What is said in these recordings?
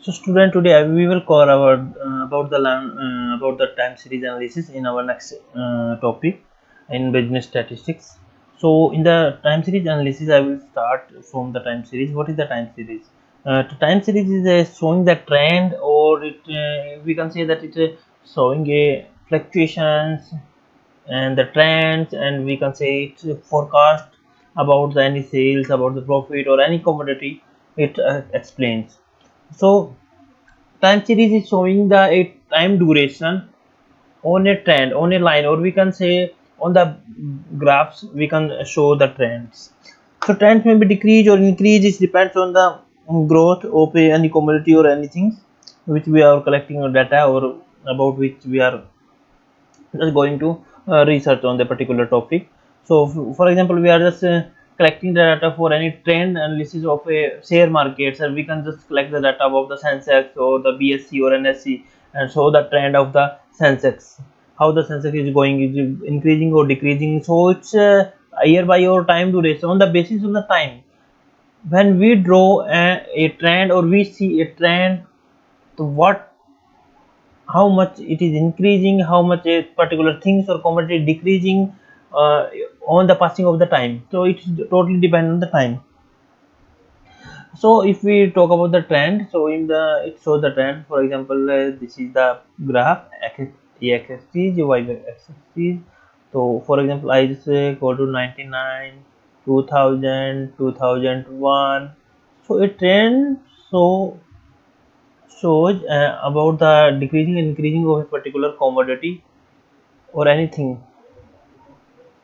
So student, today we will cover about the time series analysis in our next topic in business statistics. So in the time series analysis, I will start from the time series. What is the time series? The time series is showing the trend, or we can say that it's showing a fluctuations and the trends, and we can say it's a forecast about the any sales, about the profit or any commodity. It explains. So time series is showing the a time duration on a trend, on a line, or we can say on the graphs we can show the trends. So trends may be decrease or increase. It depends on the growth of any commodity or anything which we are collecting data, or about which we are just going to research on the particular topic. So for example, we are just collecting the data for any trend analysis of a share market. So we can just collect the data about the Sensex or the BSE or NSE and show the trend of the Sensex, how the Sensex is going, is it increasing or decreasing. So it's year by year time duration on the basis of the time. When we draw a trend or we see a trend, so what, how much it is increasing, how much a particular things or commodity decreasing uh, on the passing of the time. So it totally depend on the time. So if we talk about the trend, so in the it shows the trend. For example, this is the graph x-axis, y-axis. So for example, I just go to 99, 2000, 2001. So a trend so shows about the decreasing and increasing of a particular commodity or anything,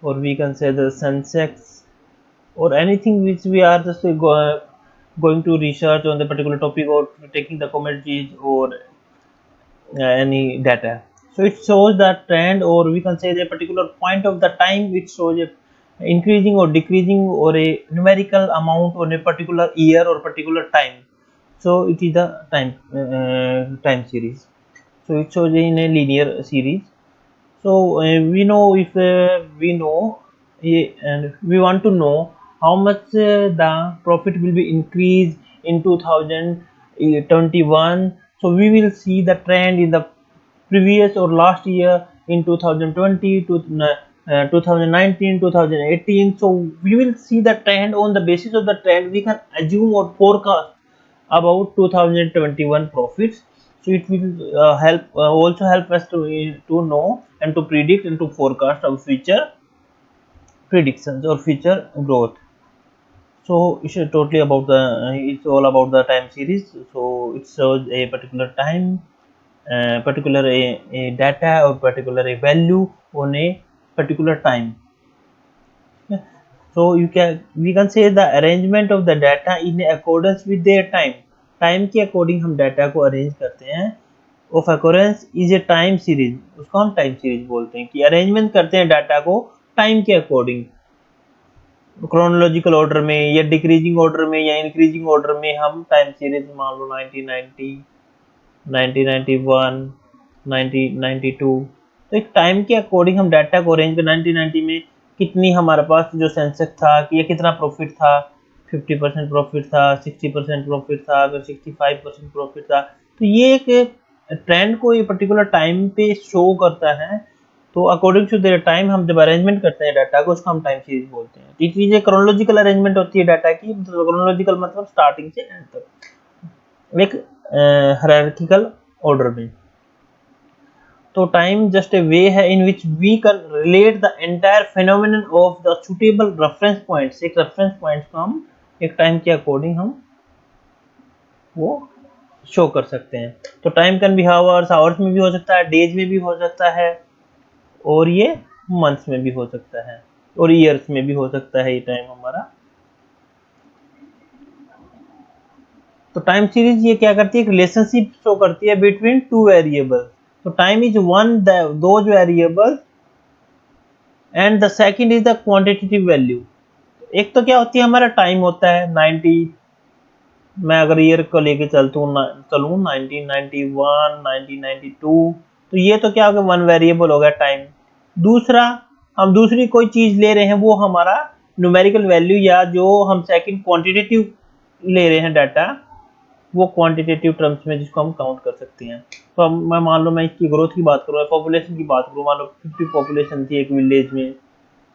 or we can say the Sensex or anything which we are just going to research on the particular topic, or taking the commodities or any data. So it shows that trend, or we can say the particular point of the time. It shows a increasing or decreasing or a numerical amount on a particular year or particular time. So it is the time series. So it shows in a linear series. So we know, if we know, and we want to know how much the profit will be increased in 2021. So we will see the trend in the previous or last year in 2020 to 2019, 2018. So we will see the trend. On the basis of the trend, we can assume or forecast about 2021 profits. So it will help also help us to know and to predict and to forecast our future predictions or future growth. So it's totally about the it's all about the time series. So it shows a particular time, particular a data, or particular a value on a particular time. Yeah. So you can, we can say the arrangement of the data in accordance with their time. Time के according हम data को arrange करते हैं. Of occurrence is a time series, उसको हम time series बोलते हैं कि अरेंजमेंट करते हैं डाटा को टाइम के अकॉर्डिंग, क्रोनोलॉजिकल ऑर्डर में या डिक्रीजिंग ऑर्डर में या इंक्रीजिंग ऑर्डर में हम टाइम सीरीज मान लो 1990, 1991, 1992. तो एक टाइम के अकॉर्डिंग हम डाटा को अरेंज कर 1990 में कितनी हमारे पास जो सेंसेक्स था कि ये कितना प्रॉफिट था, 50% प्रॉफिट था, 60% प्रॉफिट था, अगर 65% प्रॉफिट था. तो ये एक ट्रेंड को ये पर्टिकुलर टाइम पे शो करता है. तो अकॉर्डिंग टू देयर टाइम हम जब अरेंजमेंट करते हैं डाटा को, उसको हम टाइम सीरीज बोलते हैं. एक चीज क्रोनोलॉजिकल अरेंजमेंट होती है डाटा की. क्रोनोलॉजिकल मतलब स्टार्टिंग से एंड तक एक हायरार्किकल ऑर्डर में. तो टाइम जस्ट ए वे है in which we can relate the entire phenomenon of the suitable reference points. एक रेफरेंस पॉइंट को हम एक टाइम के अकॉर्डिंग हम वो शो कर सकते हैं. तो time can be hours, hours में भी हो सकता है, डेज में भी हो सकता है, और ये मंथ्स में भी हो सकता है, और ईयर्स में भी हो सकता है ये टाइम हमारा. तो टाइम सीरीज ये क्या करती है, एक रिलेशनशिप शो करती है बिटवीन टू वेरिएबल्स. तो time is one those variables and the second is the quantitative value. एक तो क्या होती है, हमारा टाइम होता है 90, मैं अगर ईयर को लेके चलूँ 1991, 1992, तो ये तो क्या होगा, वन वेरिएबल होगा टाइम. दूसरा, हम दूसरी कोई चीज ले रहे हैं, वो हमारा न्यूमेरिकल वैल्यू, या जो हम सेकंड क्वांटिटेटिव ले रहे हैं डाटा, वो क्वांटिटेटिव टर्म्स में जिसको हम काउंट कर सकते हैं। तो अब मैं मान लो मैं इसकी ग्रोथ की बात करूँ, पॉपुलेशन की बात करूँ, मान लो 50 पॉपुलेशन थी एक विलेज में,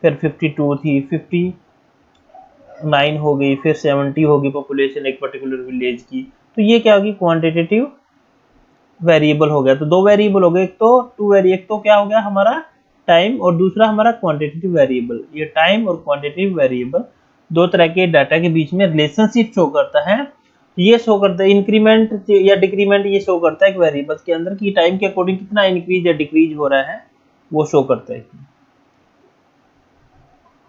फिर 52 थी, 59 हो गई, फिर 70 होगी पॉपुलेशन एक पर्टिकुलर विलेज की। तो ये क्या होगी, क्वांटिटेटिव वेरिएबल हो गया। तो दो वेरिएबल हो गए, एक तो क्या हो गया हमारा टाइम, और दूसरा हमारा क्वांटिटेटिव वेरिएबल। ये टाइम और क्वांटिटेटिव वेरिएबल दो तरह के डाटा के बीच में रिलेशनशिप शो करता है। ये शो करता है इंक्रीमेंट या डिक्रीमेंट, ये शो करता है एक वेरिएबल के अंदर कि टाइम के अकॉर्डिंग कितना इंक्रीज या डिक्रीज हो रहा है, वो शो करता है।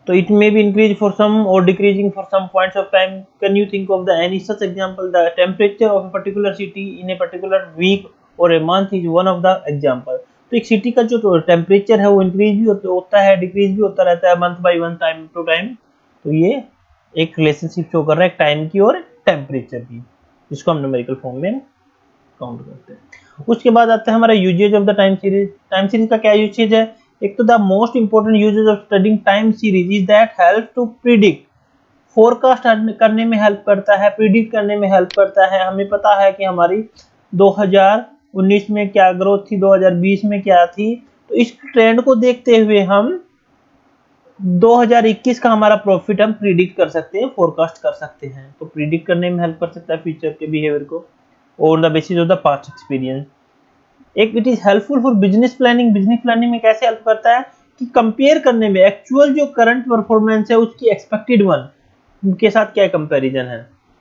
So it may be increased for some or decreasing for some points of time. Can you think of the any such example? The temperature of a particular city in a particular week or a month is one of the example. तो एक city का जो temperature है वो increase भी होता है, decrease भी होता रहता है month by month, time to time. तो ये एक रिलेशनशिप शो कर रहा है टाइम की और टेम्परेचर की, जिसको हम न्यूमेरिकल फॉर्म में काउंट करते हैं। उसके बाद आता है हमारा usage of the time series. Time series का क्या यूजेज है? एक तो the most important usage of studying time series is that help to predict, forecast करने में हेल्प करता है, प्रिडिक्ट करने में हेल्प करता है। हमें पता है कि हमारी 2019 में क्या ग्रोथ थी, 2020 में क्या थी, तो इस ट्रेंड को देखते हुए हम 2021 का हमारा प्रॉफिट हम प्रिडिक्ट कर सकते हैं, फोरकास्ट कर सकते हैं। तो प्रिडिक्ट करने में हेल्प कर सकता है फ्यूचर के बिहेवियर को on the basis of the past experience. एक it is helpful for business planning. Business planning में कैसे हेल्प करता है कि कंपेयर करने में एक्चुअल जो करंट परफॉर्मेंस है उसकी एक्सपेक्टेड वन के साथ क्या कंपैरिजन है,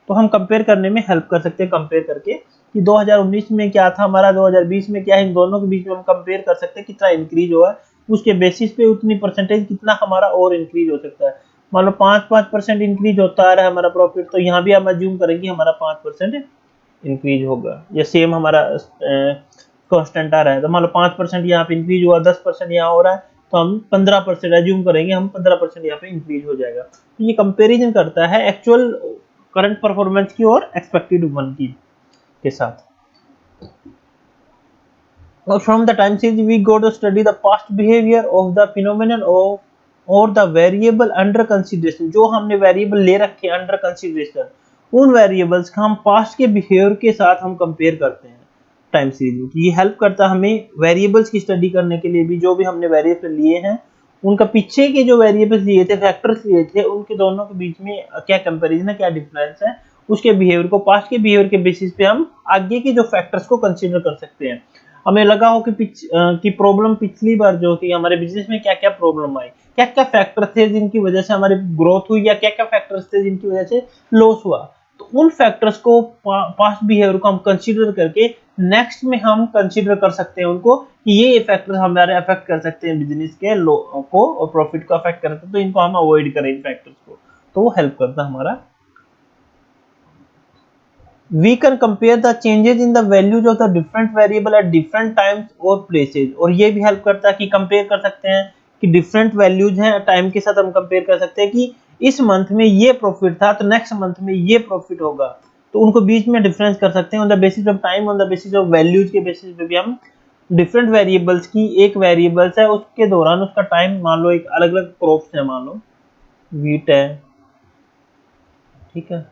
तो हम कंपेयर करने में हेल्प कर सकते हैं। कंपेयर करके कि 2019 में क्या था हमारा, 2020 में क्या है, इन दोनों के बीच में हम कंपेयर कर सकते हैं कितना इंक्रीज हुआ है, उसके बेसिस पे उतनी परसेंटेज कितना हमारा और इंक्रीज हो सकता है। मान लो 5% इंक्रीज होता आ रहा है हमारा प्रॉफिट, तो यहाँ भी हम अज्यूम करेंगे हमारा 5% इंक्रीज होगा, या सेम हमारा कांस्टेंट आ रहा है, तो मान लो 5% यहाँ पे इंक्रीज हुआ, 10% यहाँ हो रहा है, तो हम 15% एज्यूम करेंगे, हम 15% यहाँ पे इंक्रीज हो जाएगा। तो ये कंपैरिजन करता है एक्चुअल करंट परफॉर्मेंस की और एक्सपेक्टेड वन की के साथ। Now from the time series we go to study the past behavior of the phenomenon of or the variable under consideration। जो हमने वेरिएबल ले रखे अंडर कंसिडरेशन, उन वेरिएबल्स का हम पास्ट के बिहेवियर के साथ हम कंपेयर करते हैं टाइम सीरीज में। ये हेल्प करता है हमें वेरिएबल्स की स्टडी करने के लिए भी, जो भी हमने वेरिएबल लिए हैं उनका पीछे के जो वेरिएबल्स लिए थे, फैक्टर्स लिए थे, उनके दोनों के बीच में क्या कंपैरिजन है, क्या डिफरेंस है, उसके बिहेवियर को पास्ट के बिहेवियर के बेसिस पे हम आगे के जो फैक्टर्स को कंसीडर कर सकते हैं। हमें लगा हो कि प्रॉब्लम पिछली बार जो कि हमारे बिजनेस में क्या क्या प्रॉब्लम आई, क्या क्या फैक्टर थे जिनकी वजह से हमारी ग्रोथ हुई, या क्या क्या फैक्टर्स थे जिनकी वजह से लॉस हुआ, तो उन फैक्टर्स को पास्ट बिहेवियर को हम कंसीडर करके नेक्स्ट में हम कंसीडर कर सकते हैं उनको कि ये फैक्टर हमारे अफेक्ट कर सकते हैं बिजनेस के को और प्रॉफिट को अफेक्ट कर सकते हैं, तो इनको हम अवॉइड करें इन फैक्टर्स को। तो वो हेल्प करता है हमारा। We can compare the changes in the values of the different variable at different times और places। और ये भी हेल्प करता है कि कंपेयर कर सकते हैं कि डिफरेंट वैल्यूज हैं, टाइम के साथ हम कंपेयर कर सकते हैं कि इस मंथ में ये प्रॉफिट था तो नेक्स्ट मंथ में ये प्रॉफिट होगा, तो उनको बीच में डिफरेंस कर सकते हैं on the basis of time, on the basis of values के बेसिस पे भी हम डिफरेंट वेरिएबल्स की, एक वेरिएबल्स है उसके दौरान उसका टाइम, मान लो एक अलग अलग क्रॉप्स है, मान लो वीट है, ठीक है,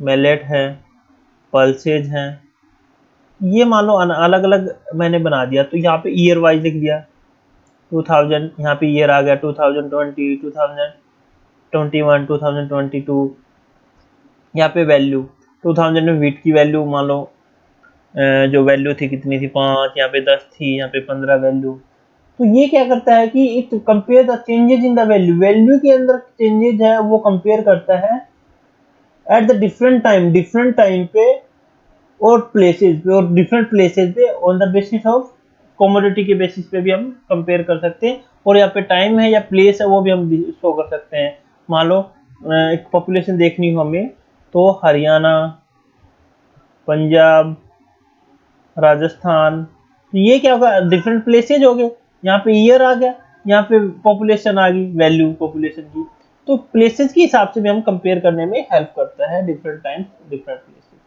मिलेट है, पल्सेज हैं, ये मान लो अलग अलग मैंने बना दिया। तो यहाँ पे ईयर वाइज लिख दिया 2000, यहाँ पे ईयर आ गया 2020, 2021, 2022। यहाँ पे वैल्यू 2000 में वीट की वैल्यू मान लो जो वैल्यू थी कितनी थी, 5, यहाँ पे 10 थी, यहाँ पे 15 वैल्यू। तो ये क्या करता है कि it compare the changes in the value, value के अंदर चेंजेस है वो कंपेयर करता है एट द डिफरेंट टाइम पे और प्लेसेस पे, और डिफरेंट प्लेसेस पे on the basis of commodity के बेसिस पे भी हम कंपेयर कर सकते हैं। और यहाँ पे टाइम है या प्लेस है वो भी हम शो कर सकते हैं। मान लो एक पॉपुलेशन देखनी हो हमें, तो हरियाणा, पंजाब, राजस्थान, तो ये क्या होगा, डिफरेंट प्लेसेज हो गए, यहाँ पे ईयर आ गया, यहाँ पे पॉपुलेशन आ गई, वैल्यू पॉपुलेशन की। तो प्लेसेस के हिसाब से भी हम कंपेयर करने में हेल्प करता है डिफरेंट टाइम्स डिफरेंट प्लेसेस।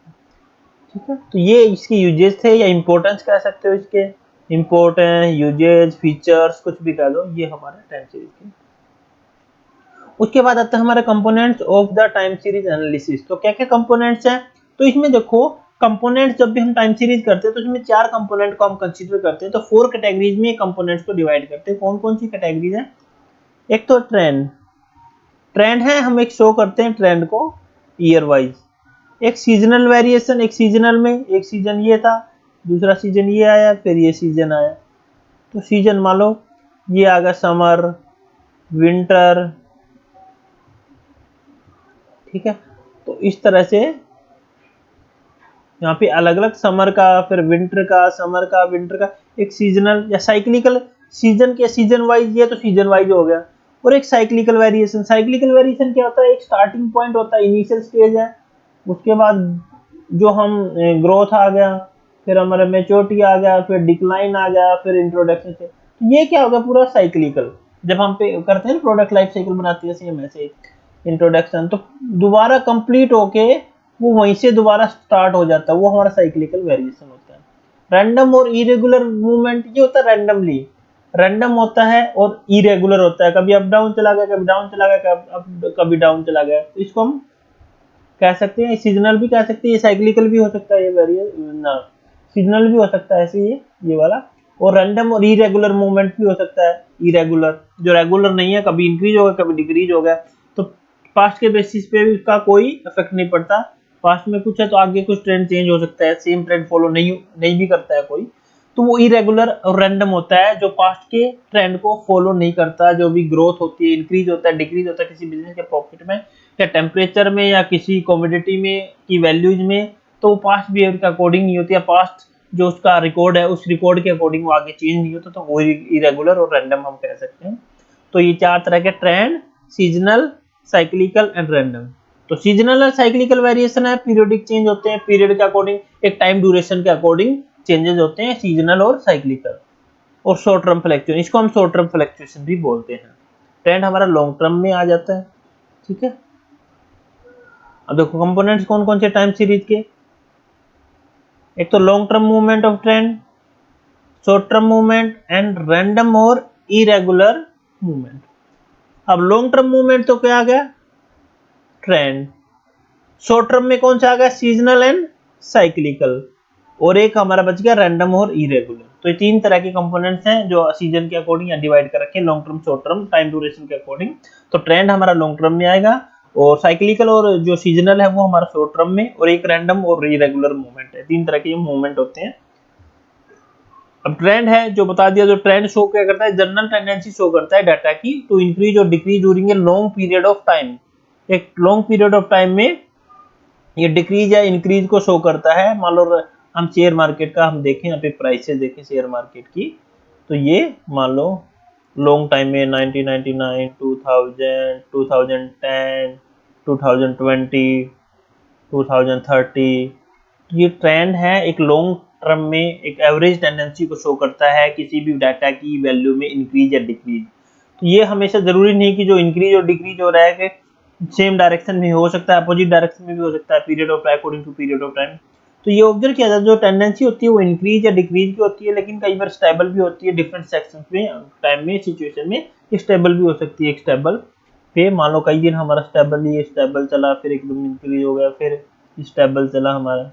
ठीक है, तो ये इसके यूजेस थे या इंपॉर्टेंस कह सकते हो इसके, इंपॉर्टेंस, यूजेस, फीचर्स, कुछ भी कह दो, ये हमारे टाइम सीरीज के। उसके बाद आता है हमारे components of the time series analysis. तो क्या क्या कंपोनेंट्स हैं, तो इसमें देखो कंपोनेंट्स जब भी हम टाइम सीरीज करते हैं तो इसमें 4 कंपोनेंट को हम कंसीडर करते हैं। तो 4 कैटेगरीज में कंपोनेंट्स को डिवाइड करते हैं। कौन कौन सी कैटेगरीज है? एक तो ट्रेंड, ट्रेंड है, हम एक शो करते हैं ट्रेंड को ईयर वाइज। एक सीजनल वेरिएशन, एक सीजनल में एक सीजन ये था, दूसरा सीजन ये आया, फिर ये सीजन आया। तो सीजन मान लो ये आ गया समर, विंटर, ठीक है। तो इस तरह से यहाँ पे अलग अलग समर का, फिर विंटर का, समर का, विंटर का, एक सीजनल या साइक्लिकल, सीजन के सीजन वाइज, ये तो सीजन वाइज हो गया। और एक साइक्लिकल वेरिएशन, साइक्लिकल वेरिएशन क्या होता है? एक स्टार्टिंग पॉइंट होता है, इनिशियल स्टेज है, उसके बाद जो हम ग्रोथ आ गया, फिर हमारा मेच्योरिटी आ गया, फिर डिक्लाइन आ गया, फिर इंट्रोडक्शन से। तो ये क्या होगा? पूरा साइक्लिकल। जब हम पे करते हैं प्रोडक्ट लाइफ साइकिल बनाते हैं सेम ऐसे इंट्रोडक्शन, तो दोबारा कंप्लीट होके वो वहीं से दोबारा स्टार्ट हो जाता है, वो हमारा साइक्लिकल वेरिएशन होता है। रैंडम और इरेगुलर मूवमेंट, ये होता है रैंडमली, रैंडम होता है और इरेगुलर होता है, कभी अप डाउन चला गया, कभी डाउन चला गया, कभी डाउन चला गया। तो इसको हम कह सकते हैं सीजनल भी कह सकते हैं, ये साइक्लिकल भी हो सकता है, ये वेरिएशन ना सीजनल भी हो सकता है ऐसे ये वाला। और रैंडम और इरेगुलर मूवमेंट भी हो सकता है। इरेगुलर जो रेगुलर नहीं है, कभी इंक्रीज होगा कभी डिक्रीज हो गया, तो पास्ट के बेसिस पे भी उसका कोई इफेक्ट नहीं पड़ता। पास्ट में कुछ है तो आगे कुछ ट्रेंड चेंज हो सकता है, सेम ट्रेंड फॉलो नहीं भी करता है कोई, तो वो इरेगुलर और रैंडम होता है, जो पास्ट के ट्रेंड को फॉलो नहीं करता। जो भी ग्रोथ होती है, इंक्रीज होता है, डिक्रीज होता है किसी बिजनेस के प्रॉफिट में या टेम्परेचर में या किसी कमोडिटी में की वैल्यूज में, तो वो पास्ट बिहेवियर के अकॉर्डिंग नहीं होती है। पास्ट जो उसका रिकॉर्ड है उस रिकॉर्ड के अकॉर्डिंग वो आगे चेंज नहीं होता, तो वो इरेगुलर और रैंडम हम कह सकते हैं। तो ये 4 तरह के trend, seasonal, cyclical and random. तो सीजनल और साइक्लिकल वेरिएशन है, पीरियोडिक चेंज होते हैं, पीरियड के अकॉर्डिंग, एक टाइम ड्यूरेशन के अकॉर्डिंग चेंजेस होते हैं, सीजनल और साइक्लिकल। और शॉर्ट टर्म फ्लक्चुएशन, इसको हम शॉर्ट टर्म फ्लक्चुएशन भी बोलते हैं। ट्रेंड हमारा लॉन्ग टर्म में आ जाता है, ठीक है। अब देखो कंपोनेंट्स कौन कौन से टाइम सीरीज के, एक तो long term movement of trend, short term movement and random और इरेगुलर मूवमेंट। अब लॉन्ग टर्म मूवमेंट तो क्या आ गया? ट्रेंड। शॉर्ट टर्म में कौन सा आ गया? Seasonal and cyclical. और एक हमारा बच गया रैंडम और इरेगुलर। तो ये 3 तरह के कंपोनेंट्स हैं जो सीजन के अकॉर्डिंग या डिवाइड कर रखे हैं, long term, short term, time duration के अकॉर्डिंग। तो ट्रेंड हमारा लॉन्ग टर्म में आएगा, और साइक्लिकल और जो सीजनल है वो हमारा शॉर्ट टर्म में, और एक रैंडम और इरेगुलर मूवमेंट है। 3 तरह के मूवमेंट होते हैं। अब ट्रेंड है जो बता दिया, जो ट्रेंड शो क्या करता है? जनरल टेंडेंसी शो करता है डाटा की टू इंक्रीज और decrease during a long period of time. एक लॉन्ग पीरियड ऑफ टाइम में ये डिक्रीज या इंक्रीज को शो करता है। मान लो हम शेयर मार्केट का हम देखें, यहाँ पे प्राइसेस देखें शेयर मार्केट की, तो ये मान लो लॉन्ग टाइम में 1999, 2000, 2010, 2020, 2030, ये ट्रेंड है एक लॉन्ग टर्म में एक एवरेज टेंडेंसी को शो करता है किसी भी डाटा की वैल्यू में इंक्रीज या डिक्रीज। तो ये हमेशा जरूरी नहीं कि जो इंक्रीज और डिक्रीज हो रहा है कि सेम डायरेक्शन में हो सकता है, अपोजिट डायरेक्शन में भी हो सकता है, period of time according to period of time. तो ये ऑब्जर्व किया जाता है जो टेंडेंसी होती है वो इंक्रीज या डिक्रीज की होती है, लेकिन कई बार स्टेबल भी होती है। डिफरेंट सेक्शंस में, टाइम में, सिचुएशन में स्टेबल भी हो सकती है। एक स्टेबल पे मान लो कई दिन हमारा स्टेबल चला, फिर एकदम इंक्रीज हो गया, फिर स्टेबल चला हमारा,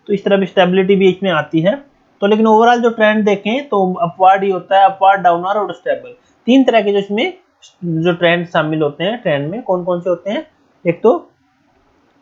तो इस तरह भी स्टेबिलिटी भी इसमें आती है। तो लेकिन ओवरऑल जो ट्रेंड देखें तो अपवार्ड ही होता है, अपवार्ड, डाउनवार्ड और स्टेबल। 3 तरह के जो इसमें जो ट्रेंड शामिल होते हैं, ट्रेंड में कौन कौन से होते हैं? एक तो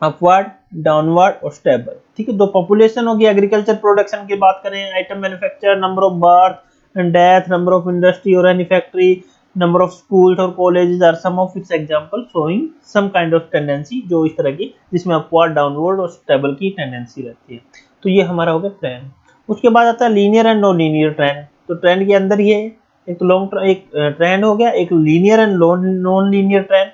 अपवार्ड, डाउनवार्ड और स्टेबल, ठीक है। तो पॉपुलेशन होगी, एग्रीकल्चर प्रोडक्शन की बात करें, item manufacture, number of birth and death, number of industry और any factory, number of schools और colleges are some of its example showing some kind of tendency, जो इस तरह की जिसमें अपवार्ड, डाउनवर्ड और स्टेबल की टेंडेंसी रहती है। तो ये हमारा हो गया ट्रेंड। उसके बाद आता है linear and non linear trend. तो ट्रेंड के अंदर ये एक लॉन्ग एक ट्रेंड हो गया, एक linear and non linear trend.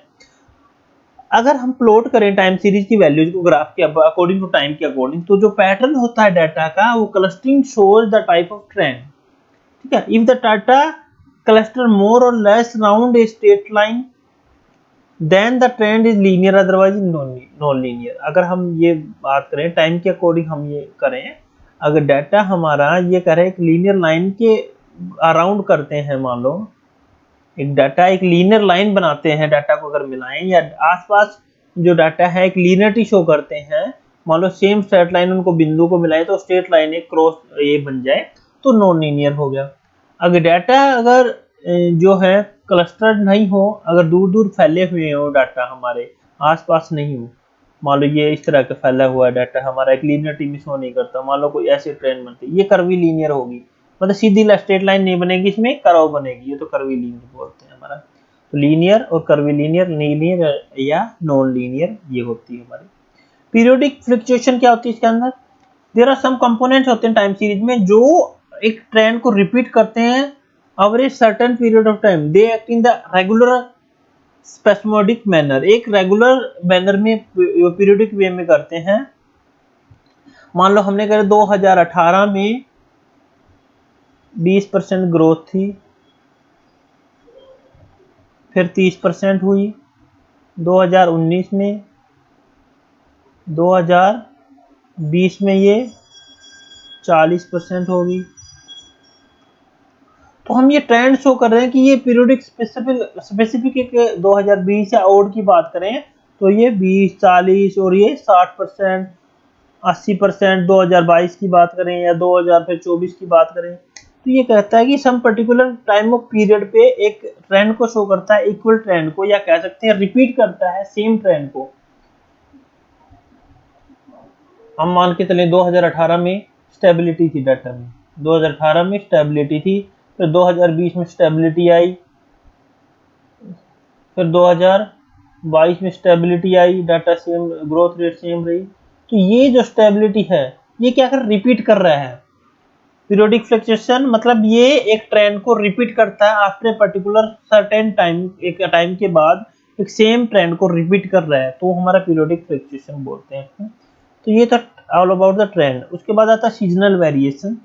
अगर हम प्लॉट करें टाइम सीरीज की वैल्यूज को ग्राफ के अकॉर्डिंग टू टाइम के अकॉर्डिंग, तो जो पैटर्न होता है डाटा का वो clustering shows the type of trend, ठीक है। If the data cluster more or less round a straight line then the trend is linear, otherwise non linear. अगर हम ये बात करें टाइम के अकॉर्डिंग, हम ये करें, अगर डाटा हमारा ये करे एक लीनियर लाइन के अराउंड करते हैं मान लो, एक डाटा एक लीनियर लाइन बनाते हैं, डाटा को अगर मिलाएं या आसपास जो डाटा है एक लीनियरिटी शो करते हैं, मान लो सेम स्ट्रेट लाइन उनको बिंदु को मिलाएं तो स्ट्रेट लाइन एक क्रॉस ये बन जाए तो नॉन लीनियर हो गया। अगर डाटा अगर जो है क्लस्टर्ड नहीं हो, अगर दूर दूर फैले हुए हो डाटा हमारे आसपास नहीं हो, मान लो ये इस तरह का फैला हुआ डाटा हमारा एक लीनियरिटी में शो नहीं करता, मान लो कोई ऐसी ट्रेन बनती है, ये कर्वी लीनियर होगी, मतलब सीधी स्ट्रेट लाइन नहीं बनेगी, इसमें कर्व बनेगी, ये तो कर्वी लीनियर बोलते हैं हमारा। तो लीनियर और कर्वी लीनियर, लीनियर या नॉन लीनियर ये होती है हमारी। पीरियोडिक फ्लक्चुएशन क्या होती है इसके अंदर, देयर आर सम कंपोनेंट्स होते हैं टाइम सीरीज में जो एक ट्रेंड को रिपीट करते हैं over a certain period of time, they act in the regular spasmodic manner, एक रेगुलर मैनर में पीरियोडिक वे में करते हैं। मान लो हमने कहा 2018 में 20% ग्रोथ थी, फिर 30% हुई 2019 में, 2020 में ये 40% होगी। तो हम ये ट्रेंड शो कर रहे हैं कि ये पीरियोडिक स्पेसिफिक एक 2020 या और की बात करें तो ये 20, 40 और ये 60%, 80%, 2022 की बात करें या 2024 की बात करें, तो ये कहता है कि some particular time of period पे एक ट्रेंड को शो करता है, इक्वल ट्रेंड को, या कह सकते हैं रिपीट करता है सेम ट्रेंड को। हम मान के चले 2018 में स्टेबिलिटी थी डाटा में, 2018 में स्टेबिलिटी थी, फिर 2020 में स्टेबिलिटी आई, फिर 2022 में स्टेबिलिटी आई, data same, growth rate same रही। तो ये जो स्टेबिलिटी है ये क्या कर रिपीट कर रहा है। पीरियोडिक फ्लक्चुएशन मतलब ये एक ट्रेंड को रिपीट करता है after a particular certain time, एक टाइम के बाद एक सेम ट्रेंड को रिपीट कर रहा है, तो हमारा पीरियोडिक फ्लक्चुएशन बोलते हैं। तो ये था ऑल अबाउट द ट्रेंड। उसके बाद आता है सीजनल वेरिएशन।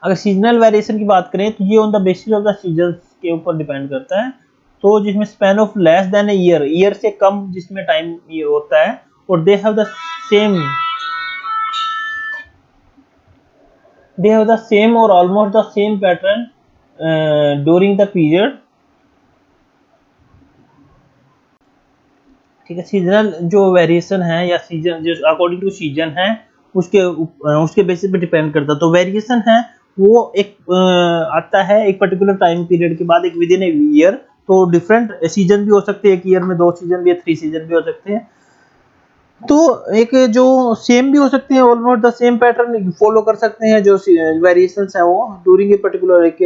अगर सीजनल वेरिएशन की बात करें तो ये on the basis of the season के ऊपर डिपेंड करता है, तो जिसमें span of less than a year, year से कम जिसमें टाइम ये होता है, और दे हैव द सेम और almost the same pattern during the period. ठीक है, सीजनल जो वेरिएशन है या सीजन जो अकॉर्डिंग टू सीजन है उसके बेसिस पे डिपेंड करता है। तो वेरिएशन है वो एक आता है एक पर्टिकुलर टाइम पीरियड के बाद, एक विद इन ए ईयर। तो डिफरेंट सीजन भी हो सकते हैं, एक ईयर में 2 सीजन भी है, 3 सीजन भी हो सकते हैं। तो एक जो सेम भी हो सकते हैं, almost the same pattern follow कर सकते हैं जो वेरिएशंस है वो ड्यूरिंग ए पर्टिकुलर एक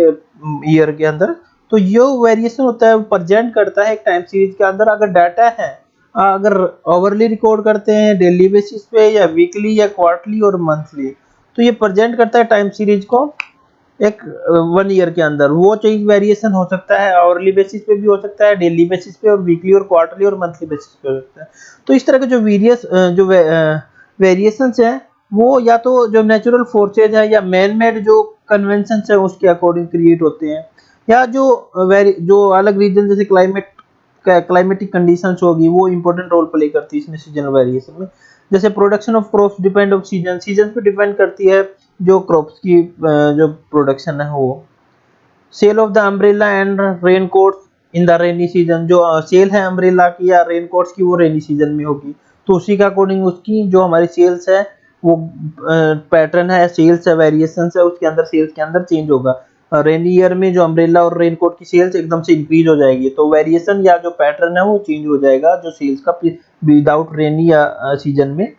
ईयर के अंदर। तो ये वेरिएशन होता है प्रेजेंट करता है एक टाइम सीरीज के अंदर। अगर डाटा है, अगर ओवरली रिकॉर्ड करते हैं डेली बेसिस पे या वीकली या क्वार्टरली और मंथली, तो ये प्रेजेंट करता है टाइम सीरीज को एक 1 ईयर के अंदर। वो चीज वेरिएशन हो सकता है आवरली बेसिस पे भी हो सकता है, डेली बेसिस पे और वीकली और क्वार्टरली और मंथली बेसिस पे हो सकता है। तो इस तरह के जो वेरिएशंस है वो या तो जो नेचुरल फोर्सेज है या मैन मेड जो कन्वेंशंस है उसके अकॉर्डिंग क्रिएट होते हैं, या जो अलग रीजन जैसे क्लाइमेटिक कंडीशंस होगी वो इंपॉर्टेंट रोल प्ले करती है इसमें सीजनल वेरिएशन में। जैसे production of crops depend of season पे डिपेंड करती है जो क्रॉप्स की जो प्रोडक्शन है वो। Sale of the umbrella and rain coats in the rainy season, जो सेल है अम्ब्रेला की या रेन कोट्स की वो रेनी सीजन में होगी, तो उसी का अकॉर्डिंग उसकी जो हमारी सेल्स है वो पैटर्न है, सेल्स है, वेरिएशन है, उसके अंदर सेल्स के अंदर चेंज होगा। रेनी ईयर में जो अम्ब्रेला और रेन कोट की सेल्स एकदम से इंक्रीज हो जाएगी, तो वेरिएशन या जो पैटर्न है वो चेंज हो जाएगा जो सेल्स का विदाउट रेनी या सीजन में।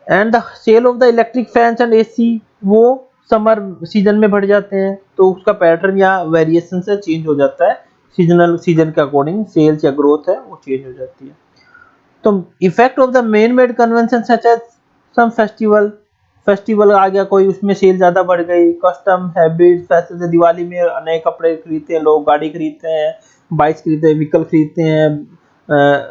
And the sale of the electric fans and AC वो समर सीजन में बढ़ जाते हैं, तो उसका पैटर्न या वेरिएशन से चेंज हो जाता है, सीजनल सीजन के अकॉर्डिंग सेल्स या ग्रोथ है वो चेंज हो जाती है। तो effect of the man made convention such as some festival आ गया कोई, उसमें सेल ज्यादा बढ़ गई, कस्टम हैबिट फैशन, दिवाली में नए कपड़े खरीदते हैं लोग, गाड़ी खरीदते हैं, बाइक खरीदते हैं, व्हीकल खरीदते हैं,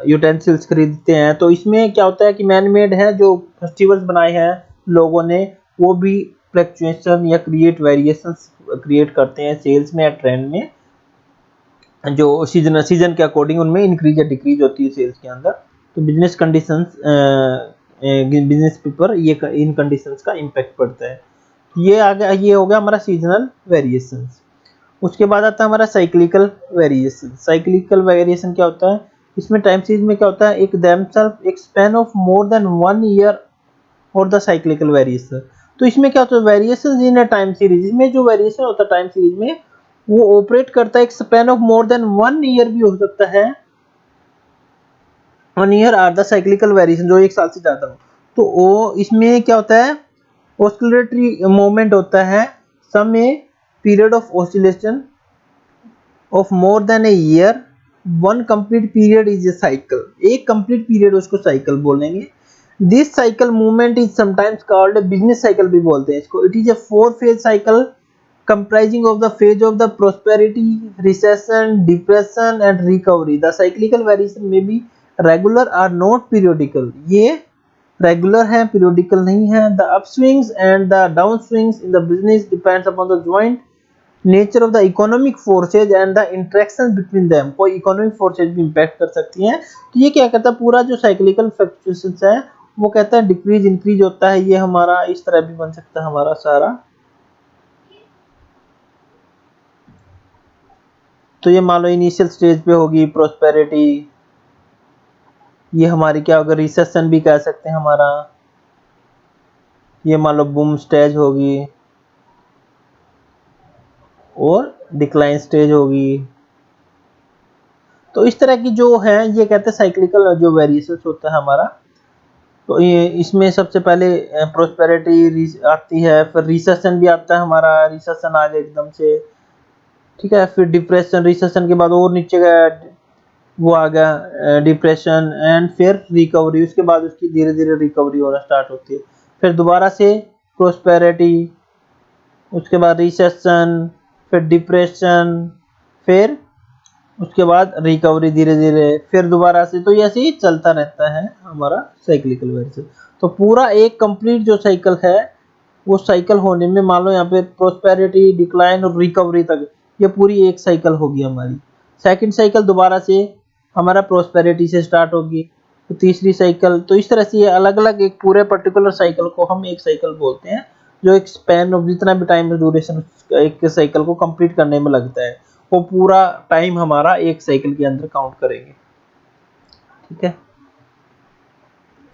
यूटेंसिल्स खरीदते हैं। तो इसमें क्या होता है कि मैन मेड है जो फेस्टिवल्स बनाए हैं लोगों ने वो भी फ्लक्चुएशन या वेरिएशंस क्रिएट करते हैं सेल्स में या ट्रेंड में, जो सीजन के अकॉर्डिंग उनमें इंक्रीज या डिक्रीज होती है सेल्स के अंदर। तो बिजनेस कंडीशंस बिजनेस पेपर ये इन कंडीशंस का इम्पैक्ट पड़ता है। ये आ गया, ये हो गया हमारा सीजनल वेरिएशंस। उसके बाद आता है हमारा साइक्लिकल वेरिएशन। साइक्लिकल वेरिएशन क्या होता है, इसमें टाइम सीरीज में क्या होता है, एक देमसेल्फ एक span of more than 1 year और द साइक्लिकल वेरिएशन। तो इसमें क्या होता है, variation in a time series में जो वेरिएशन होता है टाइम सीरीज में वो ऑपरेट करता है एक span of more than 1 year भी हो सकता है, 1 year or the cyclical variation जो 1 साल से ज्यादा हो। तो वो इसमें क्या होता है, ऑस्किलेटरी मोमेंट होता है, some a period of oscillation of more than a year, one complete period is a cycle, एक कंप्लीट पीरियड उसको साइकिल बोलेंगे। This cycle movement is sometimes called business cycle भी बोलते हैं इसको। It is a 4 phase cycle comprising of the phase of the prosperity, recession, depression and recovery. The cyclical variation may be regular or not periodical. ये regular है, periodical नहीं है। The upswings and the downswings in the business depends upon the joint nature of the economic forces and the interaction between them. कोई economic forces भी impact कर सकती हैं। तो ये क्या करता है, पूरा जो cyclical fluctuations है वो कहता है डिक्रीज इंक्रीज होता है। ये हमारा इस तरह भी बन सकता है हमारा सारा। तो ये मान लो इनिशियल स्टेज पे होगी प्रोस्पेरिटी, ये हमारी क्या होगा, रिसेशन भी कह सकते हैं हमारा। ये मान लो बूम स्टेज होगी और डिक्लाइन स्टेज होगी। तो इस तरह की जो है ये कहते हैं साइक्लिकल जो वेरिएशंस होता है हमारा। तो ये इसमें सबसे पहले प्रोस्पेरिटी आती है, फिर रिसेशन भी आता है हमारा, रिसेशन आ गया एकदम से, ठीक है। फिर डिप्रेशन, रिसेशन के बाद और नीचे गया वो आ गया डिप्रेशन, एंड फिर रिकवरी, उसके बाद उसकी धीरे धीरे रिकवरी होना स्टार्ट होती है। फिर दोबारा से प्रोस्पेरिटी, उसके बाद रिसेशन, फिर डिप्रेशन, फिर उसके बाद रिकवरी धीरे धीरे, फिर दोबारा से। तो ऐसे ही चलता रहता है हमारा साइक्लिकल वेरिएशन। तो पूरा एक कंप्लीट जो साइकिल है वो साइकिल होने में मान लो यहाँ पे प्रोस्पेरिटी, डिक्लाइन और रिकवरी तक ये पूरी एक साइकिल होगी हमारी। सेकंड साइकिल दोबारा से हमारा प्रोस्पेरिटी से स्टार्ट होगी, तो तीसरी साइकिल। तो इस तरह से ये अलग अलग एक पूरे पर्टिकुलर साइकिल को हम एक साइकिल बोलते हैं, जो एक स्पैन ऑफ जितना भी टाइम ड्यूरेशन एक साइकिल को कंप्लीट करने में लगता है वो पूरा टाइम हमारा एक साइकिल के अंदर काउंट करेंगे, ठीक है।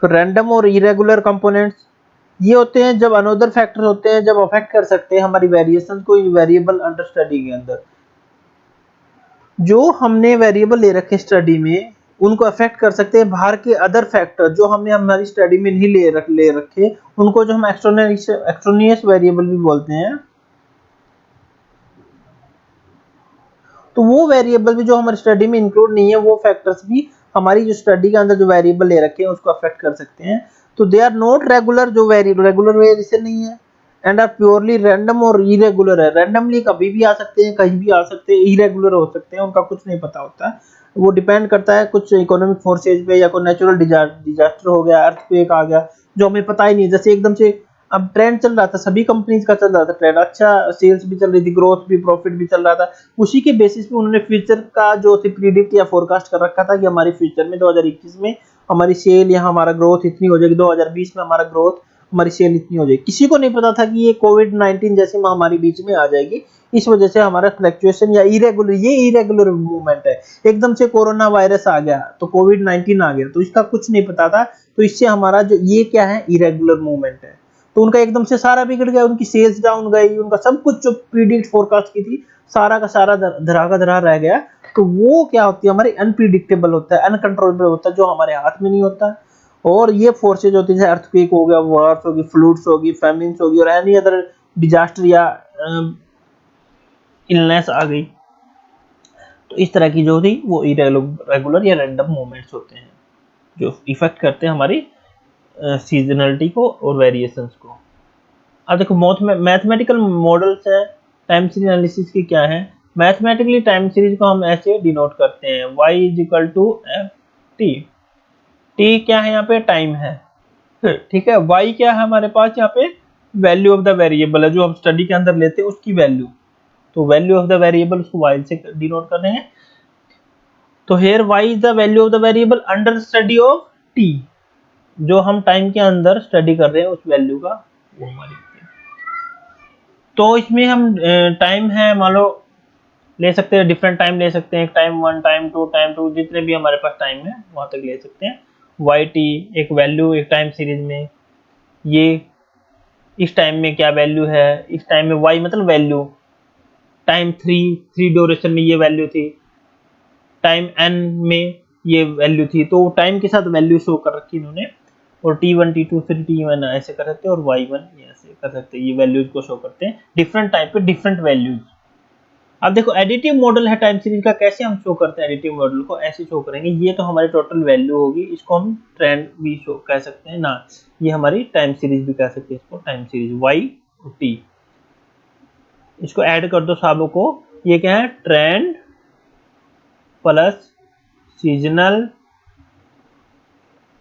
फिर रैंडम और इरेगुलर कंपोनेंट्स ये होते हैं जब अनदर फैक्टर होते हैं जब अफेक्ट कर सकते हैं हमारी वेरिएशन को वेरिएबल अंडर स्टडी के अंदर। जो हमने वेरिएबल ले रखे स्टडी में उनको अफेक्ट कर सकते हैं बाहर के अदर फैक्टर जो हमने हमारी स्टडी में नहीं ले रखे, उनको जो हम एक्सट्रोनियस वेरिएबल भी बोलते हैं। तो वो वेरिएबल भी जो हमारी स्टडी में इंक्लूड नहीं है, वो फैक्टर्स भी हमारी जो स्टडी के अंदर जो वेरिएबल ले रखे हैं उसको अफेक्ट कर सकते हैं। तो दे आर नॉट रेगुलर, जो रेगुलर वेरिएशन नहीं है, एंड आर प्योरली रैंडम और इरेगुलर है। रैंडमली कभी भी आ सकते हैं, कहीं भी आ सकते हैं, इरेगुलर हो सकते हैं, उनका कुछ नहीं पता होता। वो डिपेंड करता है कुछ इकोनॉमिक फोर्सेज पे, या कोई नेचुरल डिजास्टर हो गया, अर्थक्वेक आ गया, जो हमें पता ही नहीं। जैसे एकदम से अब ट्रेंड चल रहा था, सभी कंपनीज का चल रहा था ट्रेंड, अच्छा सेल्स भी चल रही थी, ग्रोथ भी, प्रॉफिट भी चल रहा था। उसी के बेसिस पे उन्होंने फ्यूचर का जो थी प्रीडिक्ट या फोरकास्ट कर रखा था कि हमारी फ्यूचर में 2021 में हमारी सेल या हमारा ग्रोथ इतनी हो जाएगी, 2020 में हमारा ग्रोथ हमारी सेल इतनी हो जाएगी। किसी को नहीं पता था कि ये कोविड-19 जैसी महामारी बीच में आ जाएगी। इस वजह से हमारा फ्लक्चुएशन या इरेगुलर मूवमेंट है। एकदम से कोरोना वायरस आ गया तो कोविड-19 आ गया, तो इसका कुछ नहीं पता था। तो इससे हमारा जो ये क्या है, इरेगुलर मूवमेंट है। तो उनका एकदम से सारा बिगड़ गया, उनकी सेल्स डाउन गई, उनका सब कुछ जो प्रीडिक्ट फोरकास्ट की थी सारा का सारा धरा का धरा रह गया। तो वो क्या होती है, हमारी अनप्रिडिक्टेबल होता है, अनकंट्रोलेबल होता है, जो हमारे हाथ में नहीं होता। और ये फोर्सेज होती है जैसे अर्थक्वेक हो गया, वार्स होगी, फ्लूड्स होगी, फैमिन्स होगी, और एनी अदर डिजास्टर या इलनेस आ गई। तो इस तरह की जो थी वो इरेगुलर या रैंडम मूवमेंट्स होते हैं जो इफेक्ट करते हैं हमारी सीजनलिटी को और वेरिएशंस को। अब देखो मैथमेटिकल मॉडल्स है टाइम सीरीज एनालिसिस की क्या है। मैथमेटिकली टाइम सीरीज को हम ऐसे डिनोट करते हैं, y equal to F T. T क्या है, यहाँ पे टाइम है, ठीक है। y क्या है हमारे पास, यहाँ पे वैल्यू ऑफ द वेरिएबल है जो हम स्टडी के अंदर लेते हैं उसकी वैल्यू। तो वैल्यू ऑफ द वेरिएबल उसको y से डिनोट कर रहे हैं। तो here y is the value of the variable under study of t, जो हम टाइम के अंदर स्टडी कर रहे हैं उस वैल्यू का वो हमारी। तो इसमें हम टाइम है मान लो ले सकते हैं, डिफरेंट टाइम ले सकते हैं, टाइम 1, टाइम 2, जितने भी हमारे पास टाइम है वहाँ तक ले सकते हैं। वाई टी एक वैल्यू एक टाइम सीरीज में, ये इस टाइम में क्या वैल्यू है, इस टाइम में वाई मतलब वैल्यू, टाइम 3 ड्यूरेशन में ये वैल्यू थी, टाइम एन में ये वैल्यू थी, तो टाइम के साथ वैल्यू शो कर रखी इन्होंने। और T1 T2 फिर T1 ऐसे कर सकते हैं, और Y1 ये ऐसे कर सकते हैं, ये वैल्यूज को शो करते हैं, डिफरेंट टाइप पे डिफरेंट वैल्यूज। अब देखो एडिटिव मॉडल है टाइम सीरीज का, कैसे हम शो करते हैं एडिटिव मॉडल को, ऐसे शो करेंगे, ये तो हमारी टोटल वैल्यू होगी, इसको हम ट्रेंड भी शो कह सकते हैं ना, ये हमारी टाइम सीरीज भी कह सकते हैं, इसको टाइम सीरीज Y और T, इसको ऐड कर दो सबों को, ये क्या है, trend plus seasonal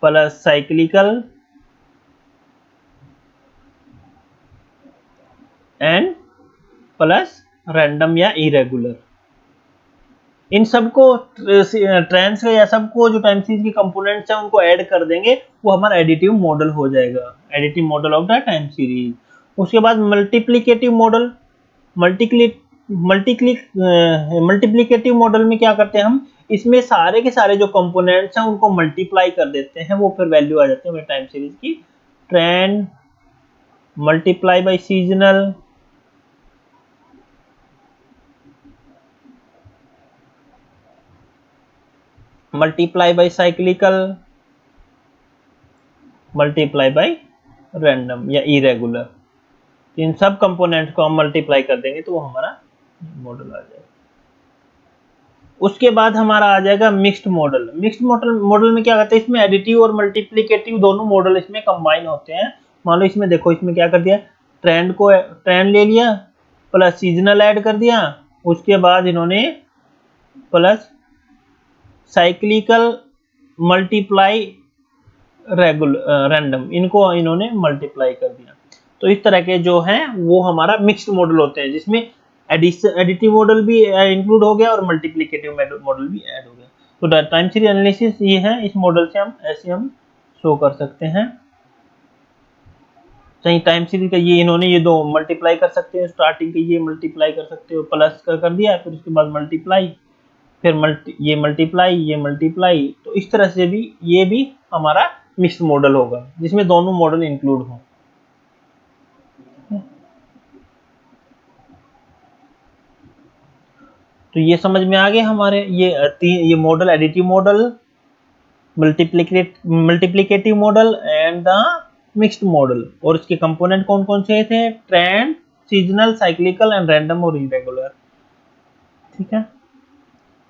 plus cyclical and plus random या इरेगुलर। इन सबको ट्रेंड्स या सबको जो टाइम सीरीज के कंपोनेंट्स हैं उनको ऐड कर देंगे, वो हमारा एडिटिव मॉडल हो जाएगा, additive model of the time series. उसके बाद मल्टीप्लिकेटिव मॉडल, मल्टीप्लिकेटिव मॉडल में क्या करते हैं हम, इसमें सारे के सारे जो कंपोनेंट्स हैं उनको मल्टीप्लाई कर देते हैं, वो फिर वैल्यू आ जाती है हमारे टाइम सीरीज की, trend multiply by seasonal multiply by cyclical multiply by random या इरेगुलर। इन सब कंपोनेंट को हम मल्टीप्लाई कर देंगे तो वो हमारा मॉडल आ जाएगा। उसके बाद हमारा आ जाएगा मिक्स्ड मॉडल। मिक्स्ड मॉडल में क्या करते हैं, इसमें एडिटिव और मल्टीप्लिकेटिव दोनों मॉडल इसमें कंबाइन होते हैं। मान लो इसमें देखो, इसमें क्या कर दिया, ट्रेंड ले लिया प्लस सीजनल ऐड कर दिया, उसके बाद इन्होंने प्लस साइक्लिकल मल्टीप्लाई रैंडम, इनको इन्होंने मल्टीप्लाई कर दिया। तो इस तरह के जो हैं वो हमारा मिक्स्ड मॉडल होते हैं, जिसमें एडिटिव मॉडल भी इंक्लूड हो गया और मल्टीप्लिकेटिव मॉडल भी ऐड हो गया। तो टाइम सीरीज एनालिसिस ये है, इस मॉडल से हम ऐसे हम शो कर सकते हैं। चाहे टाइम सीरीज का ये इन्होंने ये दो मल्टीप्लाई कर सकते हैं, स्टार्टिंग के ये मल्टीप्लाई कर सकते हो, प्लस का कर दिया, फिर उसके बाद मल्टीप्लाई, फिर ये मल्टीप्लाई, तो इस तरह से भी ये भी हमारा मिक्स्ड मॉडल होगा, जिसमें दोनों मॉडल इंक्लूड हों। तो ये समझ में आ गए हमारे ये model, additive model, multiplicative model and the mixed model. और इसके कंपोनेंट कौन कौन से थे, trend, seasonal, cyclical and random और इरेगुलर। ठीक है,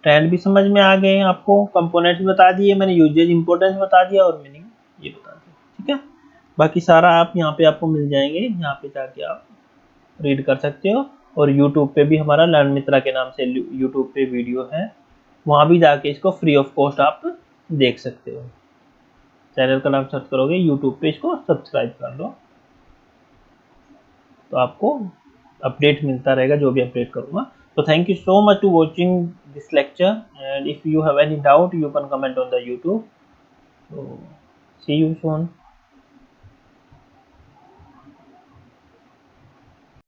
ट्रेंड भी समझ में आ गए आपको, कंपोनेंट्स बता दिए मैंने, यूजेज इंपॉर्टेंस बता दिया और मीनिंग ये बता दिया। ठीक है, बाकी सारा आप यहाँ पे आपको मिल जाएंगे, यहाँ पे जाके आप रीड कर सकते हो। और यूट्यूब पे भी हमारा लर्न मित्रा के नाम से यूट्यूब पे वीडियो है, वहाँ भी जाके इसको फ्री ऑफ कॉस्ट आप देख सकते हो। चैनल का नाम सर्च करोगे यूट्यूब पे, इसको सब्सक्राइब कर लो, तो आपको अपडेट मिलता रहेगा जो भी अपडेट करूँगा। So thank you so much to watching this lecture, and if you have any doubt you can comment on the YouTube. So see you soon.